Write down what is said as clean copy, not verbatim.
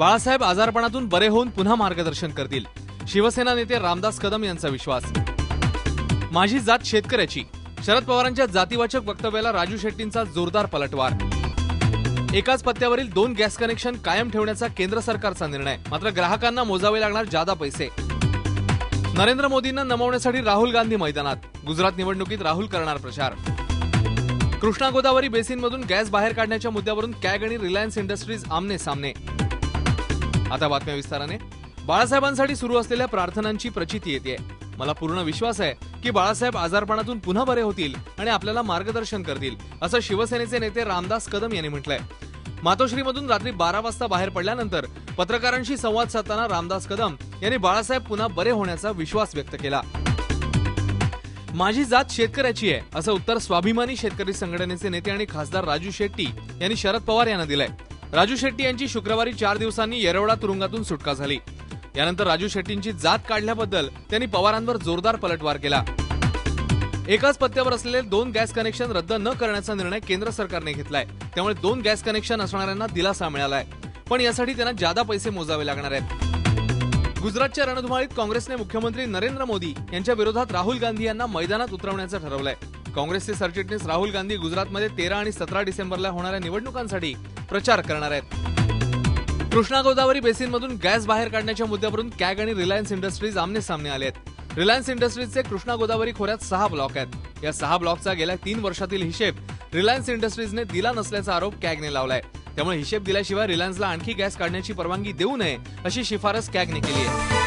बाळासाहेब आजारपणातून बरे होऊन पुन्हा मार्गदर्शन करतील, शिवसेना नेते रामदास कदम यांचा विश्वास। माझी जात शेतकऱ्याची, शरद पवारांच्या जातीवाचक वक्तव्याला राजू शेट्टींचा जोरदार पलटवार। एकाच पत्त्यावरील 2 गॅस कनेक्शन कायम ठेवण्याचा केंद्र सरकारचा निर्णय, मात्र ग्राहकांना मोजावे लागणार जादा पैसे। नरेंद्र मोदींना नमवण्यासाठी राहुल गांधी मैदानात, गुजरात निवडणुकीत राहुल करणार प्रचार। कृष्णा गोदावरी बेसिनमधून गॅस बाहेर काढण्याच्या मुद्द्यावरून कॅग आणि रिलायन्स इंडस्ट्रीज आमने सामने। आता बातम्या विस्ताराने। बाळासाहेबांसाठी सुरू असलेल्या प्रार्थनांची प्रचिती येते। मला पूर्ण विश्वास आहे की बाळासाहेब आजारपणातून पुन्हा बरे होतील आणि आपल्याला मार्गदर्शन करतील, असं शिवसेनेचे नेते रामदास कदम यांनी म्हटलंय। मातोश्रीमधून रात्री 12 वाजता बाहेर पडल्यानंतर पत्रकारांशी संवाद साधताना रामदास कदम यांनी बाळासाहेब पुन्हा बरे होण्याचा विश्वास व्यक्त केला। माझी जात शेतकऱ्याची आहे, असं उत्तर स्वाभिमानी शेतकरी संघटनेचे नेते आणि खासदार राजू शेट्टी यांनी शरद पवार यांना दिलंय। राजू शेट्टी यांची शुक्रवारी 4 दिवसांनी येरवडा तुरुंगातून सुटका झाली। यानंतर राजू शेट्टींची जात काढल्याबद्दल त्यांनी पवारांवर जोरदार पलटवार केला। एकाच पत्त्यावर असलेले 2 गॅस कनेक्शन रद्द न करण्याचा निर्णय केंद्र सरकारने घेतलाय, त्यामुळे 2 गॅस कनेक्शन असणाऱ्यांना दिलासा मिळालाय, पण यासाठी त्यांना जादा पैसे मोजावे लागणार आहेत। गुजरातच्या रणधुमाळीत काँग्रेसने मुख्यमंत्री नरेंद्र मोदी यांच्या विरोधात राहुल गांधी यांना मैदानात उतरवण्याचं ठरवलंय। काँग्रेसचे सरचिटणीस राहुल गांधी गुजरातमध्ये 13 आणि 17 डिसेंबरला होणाऱ्या निवडणुकांसाठी प्रचार करणार आहेत। कृष्णा गोदावरी बेसिनमधून गॅस बाहेर काढण्याच्या मुद्द्यावरून कॅग आणि रिलायन्स इंडस्ट्रीज आमने सामने आले आहेत। रिलायन्स इंडस्ट्रीजचे कृष्णा गोदावरी खोऱ्यात 6 ब्लॉक आहेत। या 6 ब्लॉकचा गेल्या 3 वर्षातील हिशेब रिलायन्स इंडस्ट्रीजने दिला नसल्याचा आरोप कॅगने लावलाय। त्यामुळे हिशेब दिल्याशिवाय रिलायन्सला आणखी गॅस काढण्याची परवानगी देऊ नये अशी शिफारस कॅगने केली आहे।